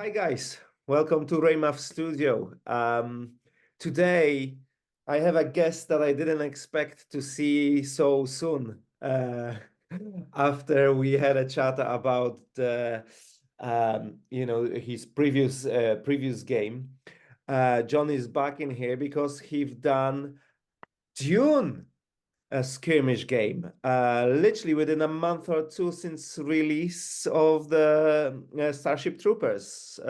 Hi guys, welcome to Wrymouth Studio. Today I have a guest that I didn't expect to see so soon. After we had a chat about his previous game. John is back in here because he's done Dune, a skirmish game, literally within a month or two since release of the Starship Troopers.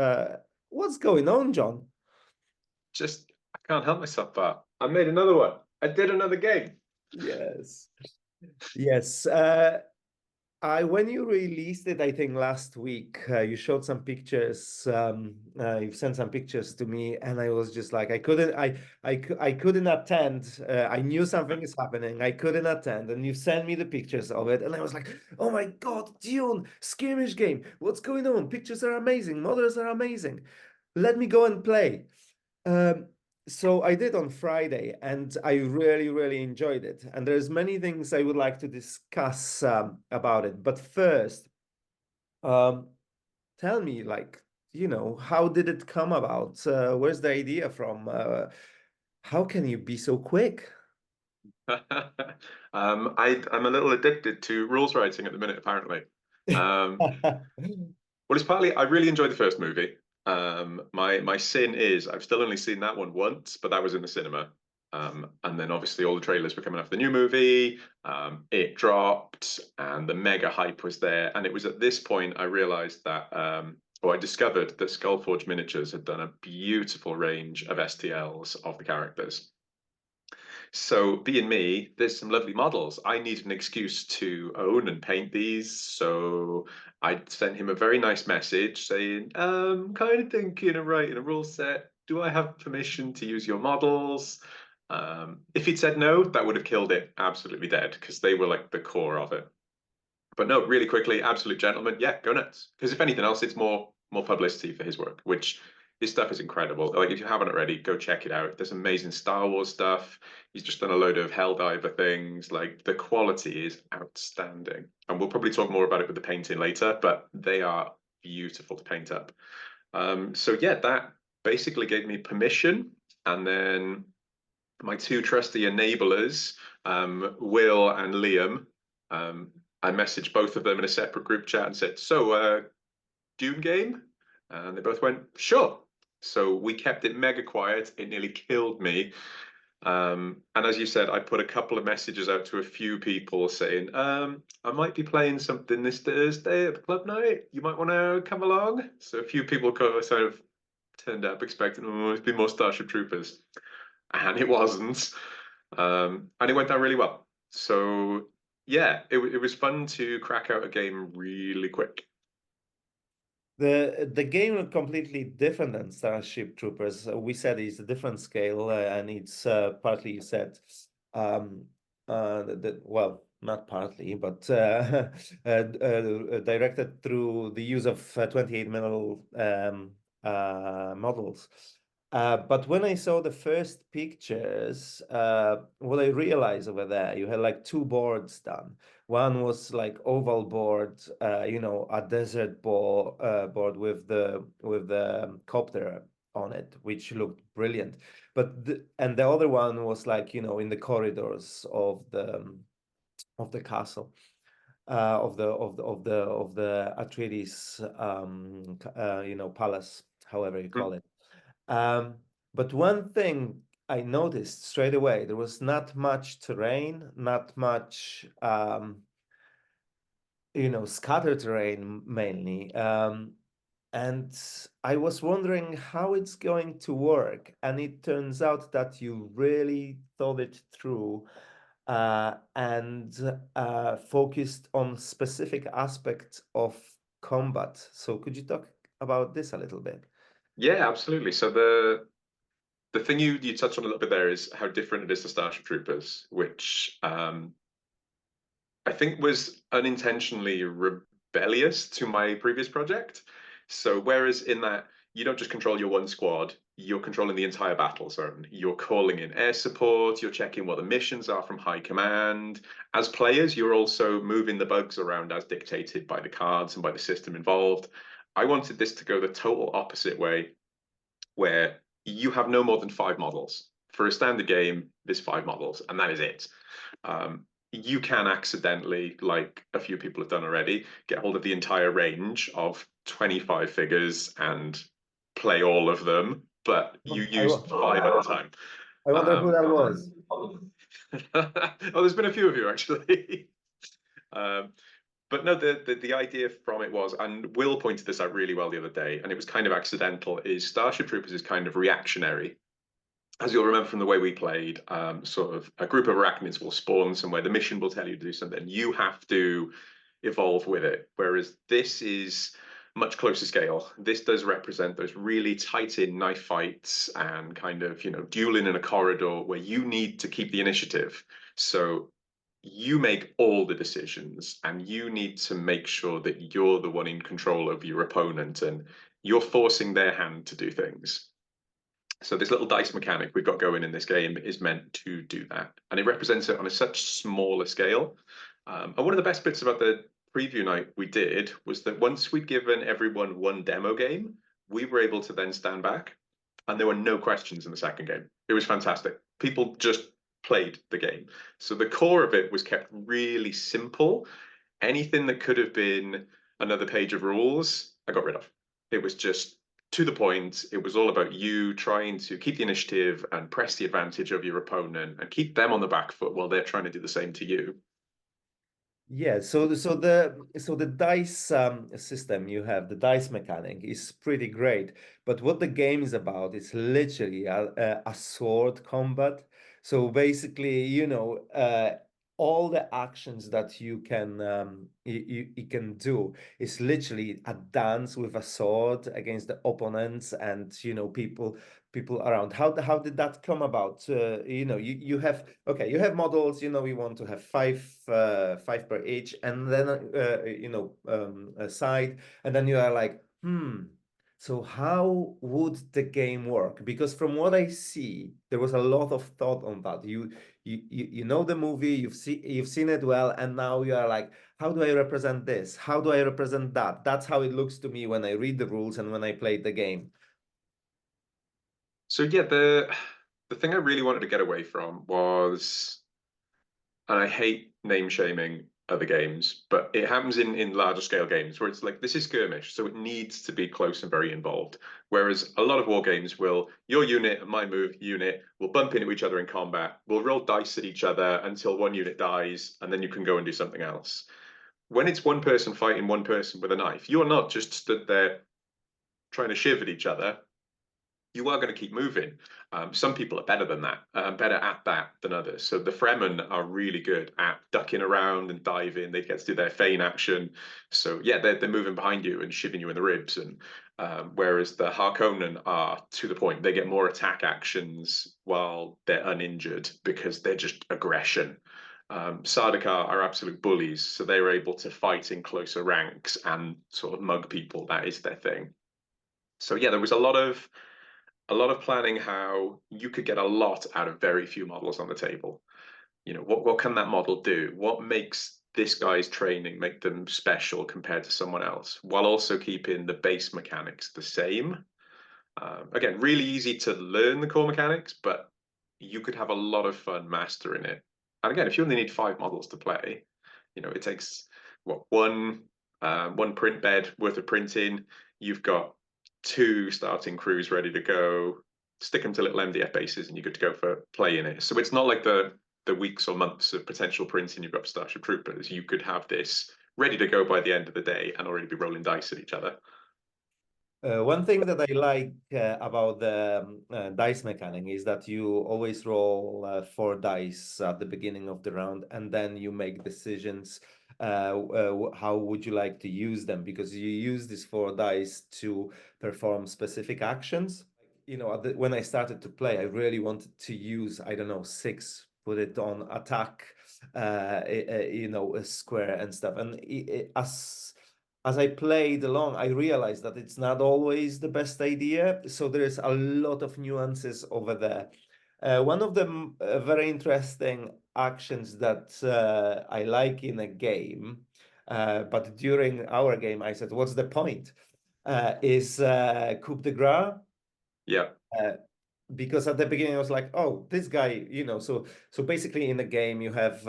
What's going on, John? Just I can't help myself, but I made another one. I did another game. Yes, yes. I when you released it, I think last week, you showed some pictures. You sent some pictures to me, and I was just like, I couldn't attend. I knew something is happening. I couldn't attend, and you sent me the pictures of it, and I was like, oh my God, Dune, skirmish game. What's going on? Pictures are amazing. Models are amazing. Let me go and play. Um, so I did on Friday, and I really, really enjoyed it. And there's many things I would like to discuss about it. But first, um, tell me, how did it come about? Where's the idea from? How can you be so quick? I'm a little addicted to rules writing at the minute, apparently. Well, it's partly I really enjoyed the first movie. My sin is I've still only seen that one once, but that was in the cinema. And then obviously all the trailers were coming off the new movie. It dropped, and the mega hype was there. And it was at this point I realized that, or I discovered that Skullforge Miniatures had done a beautiful range of STLs of the characters. So, being me, there's some lovely models. I need an excuse to own and paint these. So, I sent him a very nice message saying, kind of thinking of writing a rule set. Do I have permission to use your models? If he'd said no, that would have killed it absolutely dead because they were like the core of it. But no, really quickly, absolute gentleman. Yeah, go nuts. Because if anything else, it's more publicity for his work, which his stuff is incredible. Like if you haven't already, go check it out. There's amazing Star Wars stuff. He's just done a load of Helldiver things. Like the quality is outstanding. And we'll probably talk more about it with the painting later, but they are beautiful to paint up. So yeah, that basically gave me permission. And then my two trusty enablers, Will and Liam, um, I messaged both of them in a separate group chat and said, "So, Dune game?" And they both went, "Sure." So we kept it mega quiet. It nearly killed me. And as you said, I put a couple of messages out to a few people saying, I might be playing something this Thursday at the club night. You might want to come along. So a few people sort of turned up expecting, oh, it'd be more Starship Troopers. And it wasn't. And it went down really well. So yeah, it was fun to crack out a game really quick. The game is completely different than Starship Troopers. We said it's a different scale, and it's partly you said, um, well, not partly, but directed through the use of 28 mil models. But when I saw the first pictures, what I realized over there, you had like two boards done. One was like oval board, a desert board with the copter on it, which looked brilliant. And the other one was like, in the corridors of the castle, of the Atreides, palace, however you call Mm. it. Um, but one thing I noticed straight away, there was not much terrain, not much scattered terrain mainly. And I was wondering how it's going to work. And it turns out that you really thought it through, and focused on specific aspects of combat. So could you talk about this a little bit? Yeah, absolutely. So the thing you touched on a little bit there is how different it is to Starship Troopers, which I think was unintentionally rebellious to my previous project. So whereas in that you don't just control your one squad, you're controlling the entire battle zone. You're calling in air support, you're checking what the missions are from high command. As players, you're also moving the bugs around as dictated by the cards and by the system involved. I wanted this to go the total opposite way, where you have no more than 5 models. For a standard game, there's 5 models, and that is it. You can accidentally, like a few people have done already, get hold of the entire range of 25 figures and play all of them, but you I, use 5 at a time. I wonder who Um, that was. oh, there's been a few of you actually. um, but no, the idea from it was, and Will pointed this out really well the other day, and it was kind of accidental, is Starship Troopers is kind of reactionary. As you'll remember from the way we played, sort of a group of arachnids will spawn somewhere. The mission will tell you to do something. You have to evolve with it. Whereas this is much closer scale. This does represent those really tight-in knife fights and kind of, dueling in a corridor where you need to keep the initiative. So you make all the decisions and you need to make sure that you're the one in control of your opponent and you're forcing their hand to do things. So this little dice mechanic we've got going in this game is meant to do that, and it represents it on a such smaller scale. And one of the best bits about the preview night we did was that once we'd given everyone one demo game, we were able to then stand back, and there were no questions in the second game. It was fantastic. People just played the game. So the core of it was kept really simple. Anything that could have been another page of rules, I got rid of. It was just to the point. It was all about you trying to keep the initiative and press the advantage of your opponent and keep them on the back foot while they're trying to do the same to you. Yeah, so the dice system you have, the dice mechanic is pretty great. But what the game is about is literally a sword combat. So basically, all the actions that you can do is literally a dance with a sword against the opponents and people around. How did that come about? You have, okay, you have models. You want to have five per each, and then a side, and then you are like, so how would the game work? Because from what I see, there was a lot of thought on that. You know the movie, you've seen it well, and now you are like, how do I represent this? How do I represent that? That's how it looks to me when I read the rules and when I play the game. So yeah, the thing I really wanted to get away from was, and I hate name shaming other games, but it happens in larger scale games where it's like this is skirmish, so it needs to be close and very involved. Whereas a lot of war games will your unit and my move unit will bump into each other in combat, we'll roll dice at each other until one unit dies, and then you can go and do something else. When it's one person fighting one person with a knife, you're not just stood there trying to shiv at each other. You are going to keep moving. Some people are better than that, better at that than others. So the Fremen are really good at ducking around and diving. They get to do their feign action. So yeah, they're moving behind you and shivving you in the ribs. And whereas the Harkonnen are to the point, they get more attack actions while they're uninjured because they're just aggression. Sardaukar are absolute bullies, so they were able to fight in closer ranks and sort of mug people. That is their thing. So yeah, there was a lot of planning how you could get a lot out of very few models on the table. What can that model do? What makes this guy's training make them special compared to someone else, while also keeping the base mechanics the same? Again, really easy to learn the core mechanics, but you could have a lot of fun mastering it. And again, if you only need 5 models to play, it takes what one print bed worth of printing. You've got 2 starting crews ready to go. Stick them to little MDF bases, and you're good to go for playing it. So it's not like the weeks or months of potential printing you've got for Starship Troopers. You could have this ready to go by the end of the day and already be rolling dice at each other. One thing that I like about the dice mechanic is that you always roll 4 dice at the beginning of the round, and then you make decisions. How would you like to use them? Because you use these 4 dice to perform specific actions. When I started to play, I really wanted to use, I don't know, 6, put it on attack, a square and stuff. And as I played along, I realized that it's not always the best idea. So there's a lot of nuances over there. One of the very interesting actions that I like in a game, but during our game, I said, what's the point? is coup de grace. Yeah, Uh, because at the beginning I was like, oh, this guy, so basically in the game you have,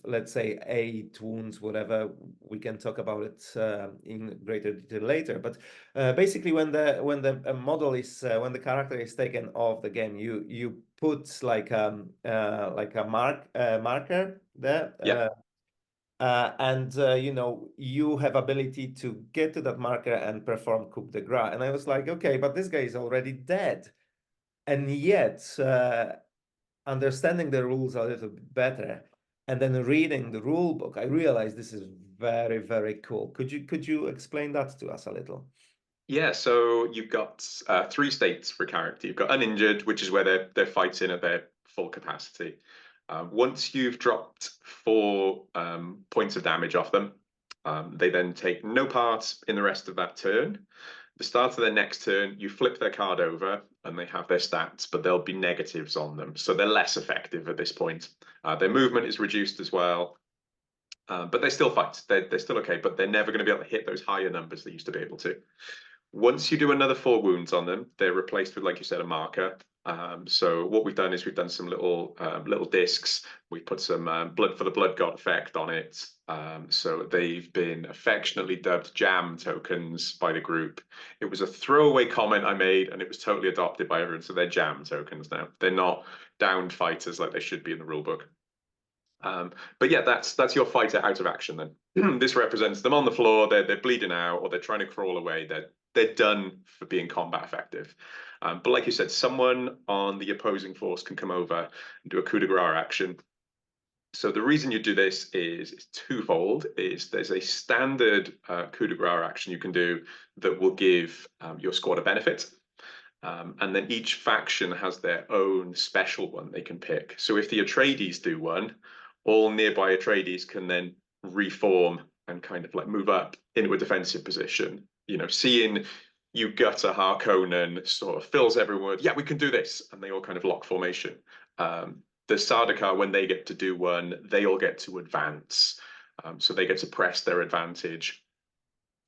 let's say, 8 wounds, whatever. We can talk about it in greater detail later. But basically, when the model is when the character is taken off the game, you put like a marker there. yeah. And you have ability to get to that marker and perform coup de grace. And I was like, okay, but this guy is already dead. And yet, understanding the rules a little bit better, and then reading the rule book, I realized this is very, very cool. Could you explain that to us a little? Yeah, so you've got three states for a character. You've got uninjured, which is where they're fighting at their full capacity. Once you've dropped 4 points of damage off them, they then take no part in the rest of that turn. The start of their next turn, you flip their card over and they have their stats, but there'll be negatives on them, so they're less effective at this point. Their movement is reduced as well, but they still fight. They're still okay, but they're never going to be able to hit those higher numbers they used to be able to. Once you do another 4 wounds on them, they're replaced with, like you said, a marker. So what we've done is we've done some little discs. We put some blood for the blood god effect on it. So they've been affectionately dubbed jam tokens by the group. It was a throwaway comment I made, and it was totally adopted by everyone. So they're jam tokens now. They're not downed fighters like they should be in the rulebook. But yeah, that's your fighter out of action then. This represents them on the floor, they're bleeding out, or they're trying to crawl away. They're done for being combat effective. But like you said, someone on the opposing force can come over and do a coup de grace action. So the reason you do this is twofold. Is there's a standard coup de grace action you can do that will give your squad a benefit. And then each faction has their own special one they can pick. So if the Atreides do one, all nearby Atreides can then reform and kind of like move up into a defensive position. Seeing you gut a Harkonnen sort of fills everyone with, yeah, we can do this. And they all kind of lock formation. The Sardaukar, when they get to do one, they all get to advance. So they get to press their advantage.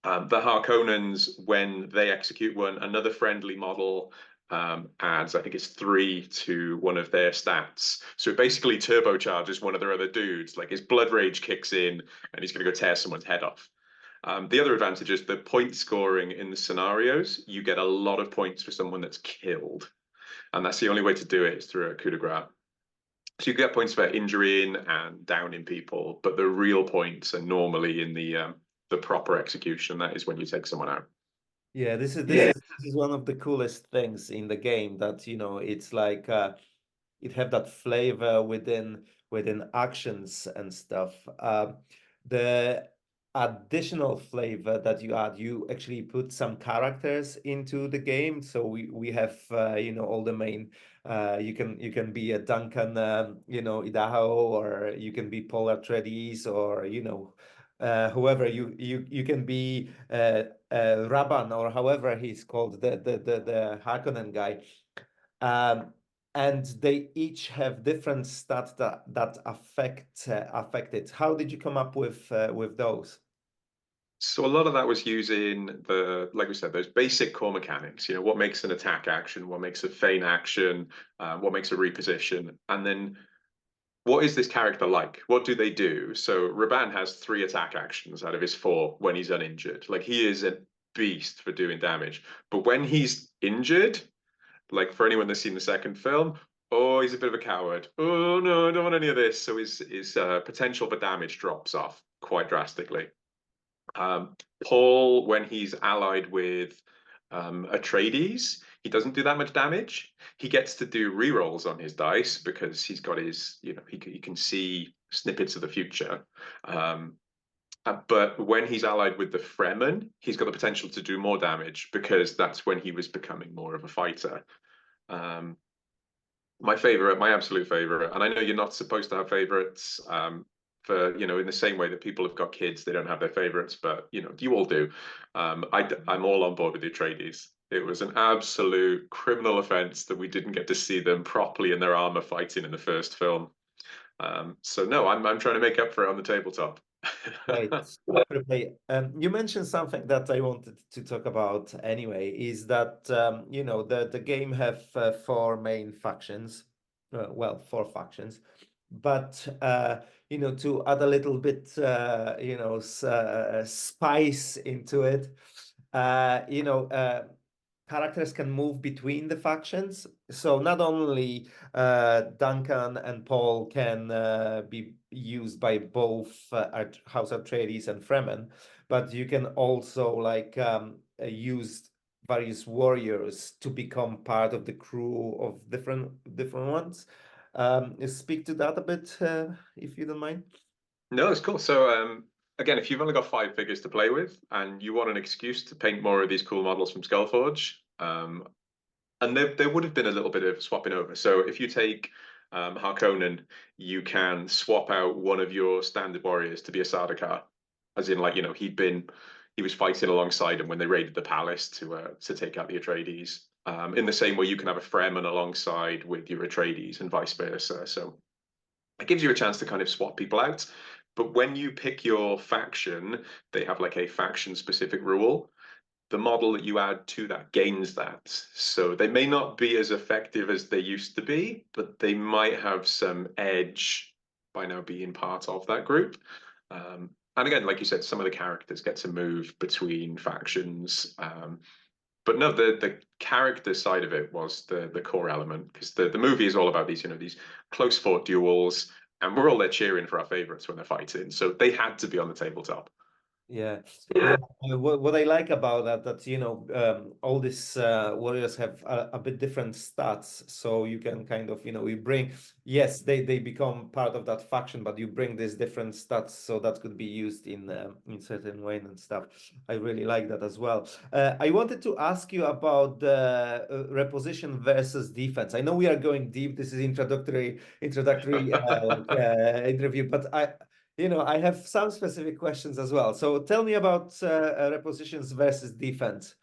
The Harkonnens, when they execute one, another friendly model adds, I think it's 3 to one of their stats. So it basically turbocharges one of their other dudes. Like his blood rage kicks in and he's going to go tear someone's head off. The other advantage is the point scoring in the scenarios. You get a lot of points for someone that's killed. And that's the only way to do it is through a coup de grace. So you get points for injuring and downing people, but the real points are normally in the proper execution. That is when you take someone out. Yeah, Yeah. this is one of the coolest things in the game, that it's like it have that flavor within actions and stuff. The additional flavor that you add, you actually put some characters into the game. So we have all the main. You can be a Duncan, Idaho, or you can be Paul Atreides, or whoever you can be, Raban, or however he's called, the Harkonnen guy. Um, and they each have different stats that affect it. How did you come up with those? So a lot of that was using like we said, those basic core mechanics. What makes an attack action, what makes a feign action, what makes a reposition, and then what is this character like? What do they do? So Raban has 3 attack actions out of his 4 when he's uninjured. Like he is a beast for doing damage. But when he's injured, like for anyone that's seen the second film, oh, he's a bit of a coward. Oh no, I don't want any of this. So his potential for damage drops off quite drastically. Paul, when he's allied with Atreides, he doesn't do that much damage. He gets to do rerolls on his dice because he's got his, he can see snippets of the future. But when he's allied with the Fremen, he's got the potential to do more damage because that's when he was becoming more of a fighter. Um, my favorite, my absolute favorite, and I know you're not supposed to have favorites. For in the same way that people have got kids, they don't have their favorites, but you all do. I'm all on board with the Atreides. It was an absolute criminal offense that we didn't get to see them properly in their armor fighting in the first film. So no, I'm trying to make up for it on the tabletop. Right. Perfect. You mentioned something that I wanted to talk about anyway, is that the game have four main factions, well, four factions, but to add a little bit spice into it, uh, you know uh, characters can move between the factions. So not only Duncan and Paul can be used by both House Atreides and Fremen, but you can also use various warriors to become part of the crew of different ones. Speak to that a bit, if you don't mind. No, it's cool. So, again, if you've only got 5 figures to play with and you want an excuse to paint more of these cool models from Skullforge, and there would have been a little bit of swapping over. So, if you take Harkonnen, you can swap out one of your standard warriors to be a Sardaukar, as in, like, he was fighting alongside him when they raided the palace to take out the Atreides. In the same way, you can have a Fremen alongside with your Atreides and vice versa. So it gives you a chance to kind of swap people out. But when you pick your faction, they have like a faction specific rule. The model that you add to that gains that. So they may not be as effective as they used to be, but they might have some edge by now being part of that group. And again, like you said, some of the characters get to move between factions. But no, the character side of it was the core element, because the movie is all about these close fought duels, and we're all there cheering for our favorites when they're fighting. So they had to be on the tabletop. Yeah, yeah. What I like about that all these warriors have a bit different stats, so you can kind of you bring, yes, they become part of that faction, but you bring these different stats, so that could be used in certain way and stuff. I really like that as well. I wanted to ask you about the reposition versus defense. I know we are going deep. This is introductory interview, but I have some specific questions as well. So tell me about repositions versus defense.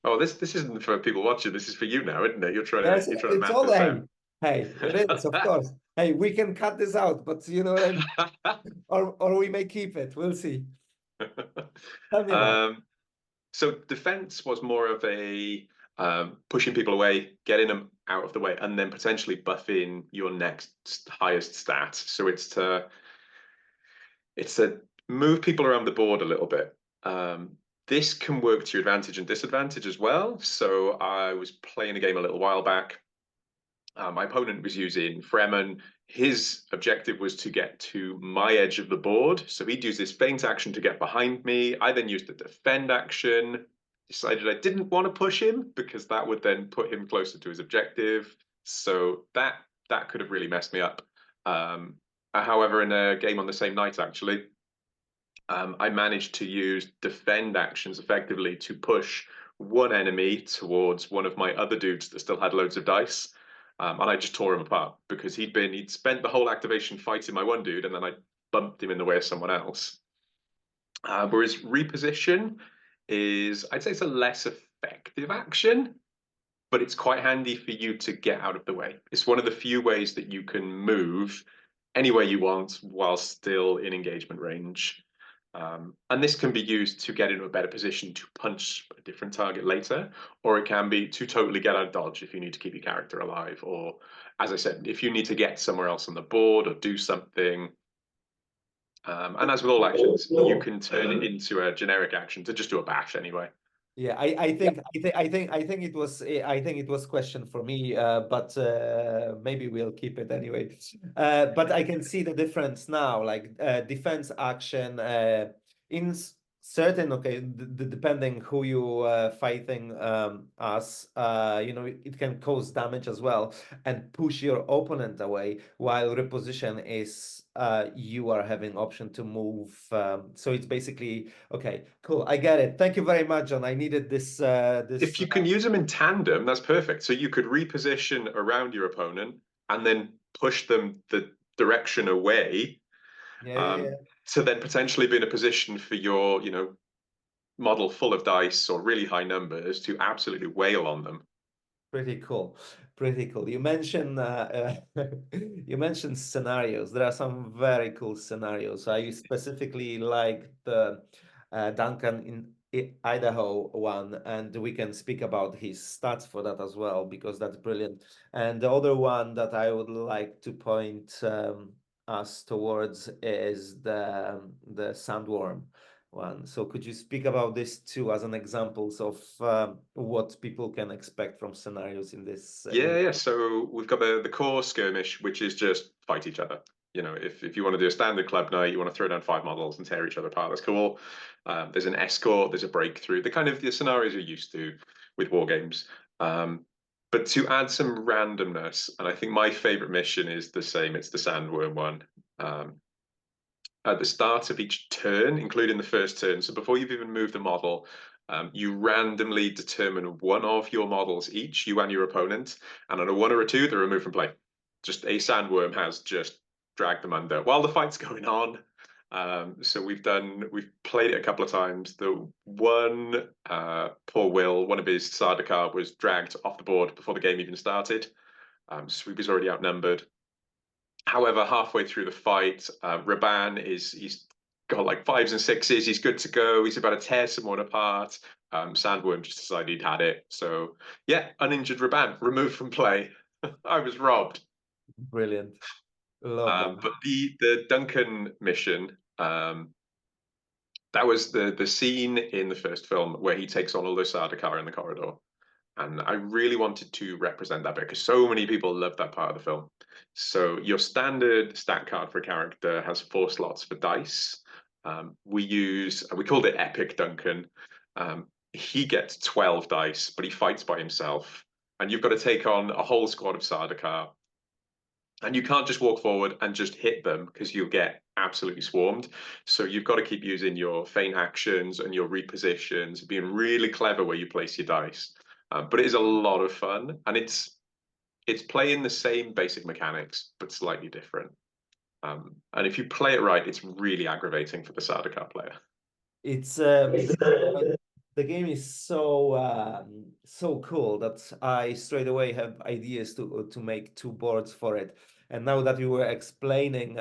Oh, this isn't for people watching. This is for you now, isn't it? Yes, You're trying to it's map all, this out. hey, hey, it is, of course. Hey, we can cut this out, but you know what I mean? Or we may keep it. We'll see. Tell me about um, so defense was more of a pushing people away, getting them out of the way, and then potentially buffing your next highest stat. So it's to move people around the board a little bit. This can work to your advantage and disadvantage as well. So I was playing a game a little while back. My opponent was using Fremen. His objective was to get to my edge of the board. So he'd use this feint action to get behind me. I then used the defend action. Decided I didn't want to push him because that would then put him closer to his objective. So that could have really messed me up. However, in a game on the same night, actually, I managed to use defend actions effectively to push one enemy towards one of my other dudes that still had loads of dice. And I just tore him apart because he'd spent the whole activation fighting my one dude, and then I bumped him in the way of someone else. Whereas reposition is, I'd say, it's a less effective action, but it's quite handy for you to get out of the way. It's one of the few ways that you can move anywhere you want while still in engagement range. And this can be used to get into a better position to punch a different target later, or it can be to totally get out of dodge if you need to keep your character alive, or, as I said, if you need to get somewhere else on the board or do something. And as with all actions, you it. can turn it into a generic action to just do a bash anyway. Yeah, I think it was question for me, but maybe we'll keep it anyway. But I can see the difference now, like defense action in certain, okay, depending who you fighting as, it can cause damage as well and push your opponent away, while reposition is you are having option to move. So it's basically okay, cool. I get it. Thank you very much, John. I needed this. If you can use them in tandem, that's perfect. So you could reposition around your opponent and then push them the direction away, Yeah, yeah, um, yeah. to then potentially be in a position for your, model full of dice or really high numbers to absolutely wail on them. Pretty cool. Pretty cool. You mentioned you mentioned scenarios. There are some very cool scenarios. I specifically like the Duncan in Idaho one, and we can speak about his stats for that as well because that's brilliant. And the other one that I would like to point us towards is the Sandworm one. So could you speak about this too as an examples of what people can expect from scenarios in this Yeah. So we've got the core skirmish, which is just fight each other. You know, if you want to do a standard club night, you want to throw down 5 models and tear each other apart. That's cool. There's an escort, there's a breakthrough. The kind of the scenarios you're used to with war games. But to add some randomness, and I think my favorite mission is the same. It's the sandworm one. Um, at the start of each turn, including the first turn. So before you've even moved a model, you randomly determine one of your models each, you and your opponent, and on a 1 or a 2, they're removed from play. Just a sandworm has just dragged them under while the fight's going on. So we've played it a couple of times. The one, poor Will, one of his Sardaukar was dragged off the board before the game even started. So he was already outnumbered. However, halfway through the fight, Raban he's got like 5s and 6s. He's good to go. He's about to tear someone apart. Sandworm just decided he'd had it. So yeah, uninjured Raban removed from play. I was robbed. Brilliant. Love that. But the Duncan mission, that was the scene in the first film where he takes on all the Sardaukar in the corridor. And I really wanted to represent that bit because so many people love that part of the film. So your standard stat card for a character has 4 slots for dice. We called it Epic Duncan. He gets 12 dice, but he fights by himself. And you've got to take on a whole squad of Sardaukar. And you can't just walk forward and just hit them because you'll get absolutely swarmed. So you've got to keep using your feint actions and your repositions, being really clever where you place your dice. But it is a lot of fun, and it's playing the same basic mechanics but slightly different. And if you play it right, it's really aggravating for the Sardaukar player. It's the game is so so cool that I straight away have ideas to make 2 boards for it. And now that you were explaining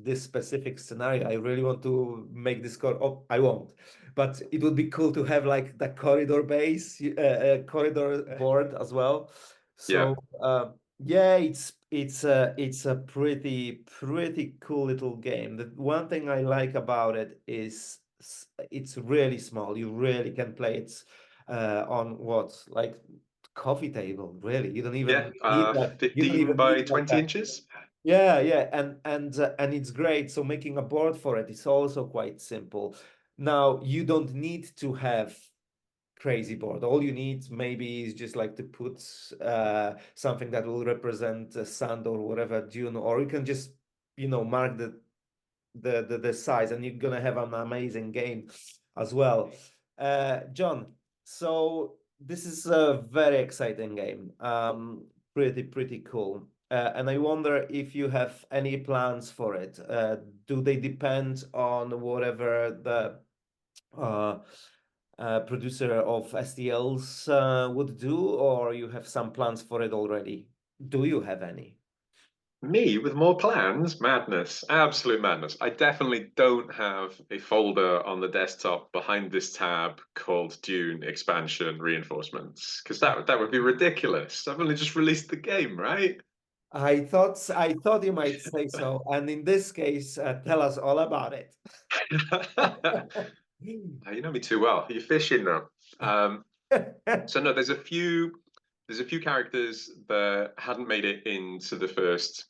this specific scenario, I really want to make this core. Oh, I won't, but it would be cool to have like the corridor base, corridor board as well. Yeah, So yeah, it's a pretty cool little game. The one thing I like about it is it's really small. You really can play it on what like coffee table. Really, you don't yeah. even need that. You don't 15 even need by like 20 that. inches. Yeah, yeah, and it's great. So making a board for it is also quite simple. Now you don't need to have crazy board. All you need maybe is just like to put something that will represent sand or whatever dune, or you can just mark the size, and you're gonna have an amazing game as well. John, so this is a very exciting game. Pretty cool. And I wonder if you have any plans for it. Do they depend on whatever the uh, producer of STLs would do, or you have some plans for it already? Do you have any? Me with more plans? Madness. Absolute madness. I definitely don't have a folder on the desktop behind this tab called Dune Expansion Reinforcements, because that would be ridiculous. I've only just released the game, right? I thought you might say so, and in this case, tell us all about it. You know me too well. You're fishing now. So no, there's a few characters that hadn't made it into the first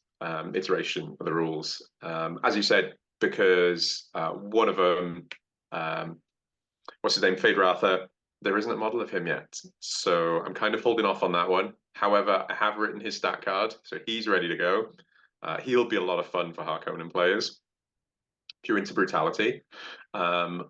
iteration of the rules. As you said, because one of them, um, what's his name, Fade Arthur, there isn't a model of him yet. So I'm kind of holding off on that one. However, I have written his stat card, so he's ready to go. He'll be a lot of fun for Harkonnen players if you're into brutality. Um,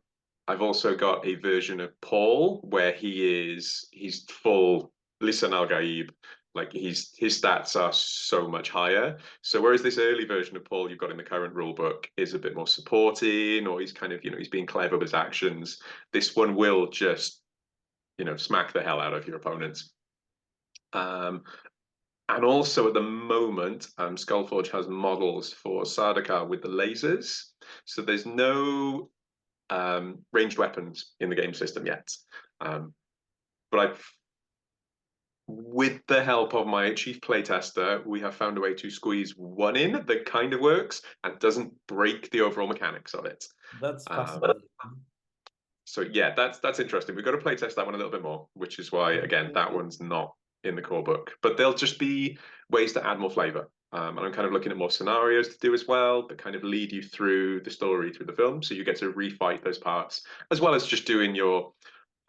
I've also got a version of Paul where he's full Lisan Al Gaib. Like his stats are so much higher. So whereas this early version of Paul you've got in the current rule book is a bit more supporting, or he's kind of, he's being clever with his actions. This one will just, smack the hell out of your opponents. And also at the moment, Skullforge has models for Sardaukar with the lasers. So there's no ranged weapons in the game system yet. But with the help of my chief playtester, we have found a way to squeeze one in that kind of works and doesn't break the overall mechanics of it. That's Um, fascinating. so yeah, that's interesting. We've got to playtest that one a little bit more, which is why again that one's not in the core book. But there'll just be ways to add more flavor. And I'm kind of looking at more scenarios to do as well that kind of lead you through the story through the film, so you get to refight those parts as well as just doing your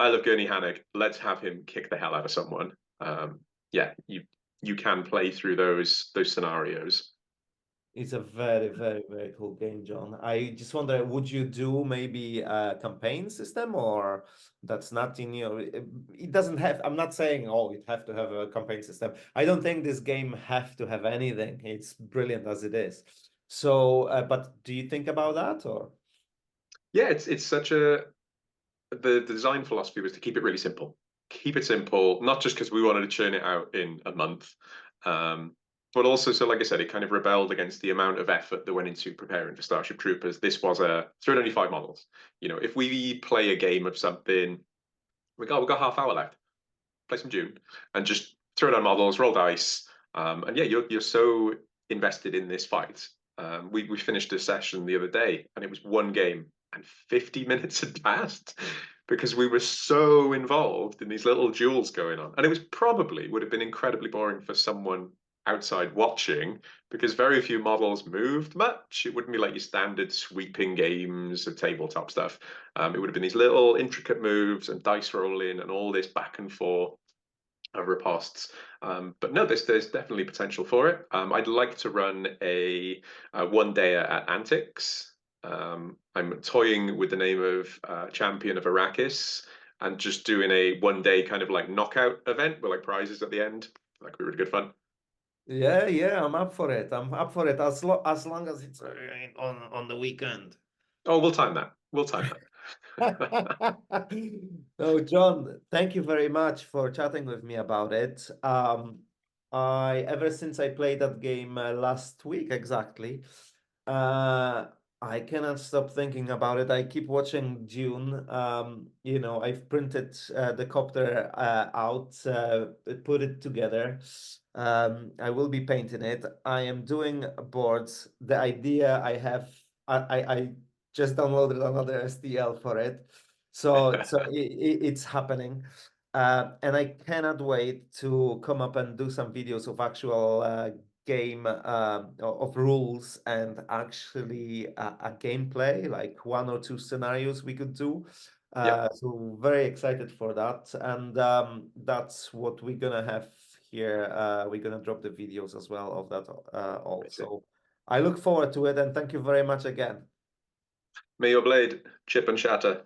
I love Gurney Hannock. Let's have him kick the hell out of someone. Yeah, you can play through those scenarios. It's a very, very, very cool game, John. I just wonder, would you do maybe a campaign system, or that's not in your, it doesn't have, I'm not saying, oh, it have to have a campaign system. I don't think this game have to have anything. It's brilliant as it is. So, but do you think about that, or? Yeah, it's such a the design philosophy was to keep it really simple. Keep it simple, not just because we wanted to churn it out in a month, but also so like I said, it kind of rebelled against the amount of effort that went into preparing for Starship Troopers. This was a 305 models. You know, if we play a game of something, we got half hour left. Play some Dune and just throw down models, roll dice, and yeah, you're so invested in this fight. We finished a session the other day, and it was one game, and 50 minutes had passed because we were so involved in these little duels going on, and it was probably would have been incredibly boring for someone outside watching because very few models moved much. It wouldn't be like your standard sweeping games of tabletop stuff. It would have been these little intricate moves and dice rolling and all this back and forth of ripostes. But no, there's definitely potential for it. I'd like to run a one day at Antics. I'm toying with the name of Champion of Arrakis and just doing a one day kind of like knockout event with like prizes at the end. That could be really good fun. Yeah, yeah, I'm up for it. I'm up for it as long as it's on the weekend. Oh, we'll time that. We'll time that. So, John, thank you very much for chatting with me about it. I ever since I played that game last week exactly, uh, I cannot stop thinking about it. I keep watching Dune. I've printed the copter out, put it together. I will be painting it. I am doing boards. The idea I have, I just downloaded another STL for it. So it's happening. And I cannot wait to come up and do some videos of actual game of rules and actually a gameplay, like one or two scenarios we could do. Yep, So very excited for that. And that's what we're gonna have here. We're gonna drop the videos as well of that amazing. also. I look forward to it and thank you very much again. May your blade chip and shatter.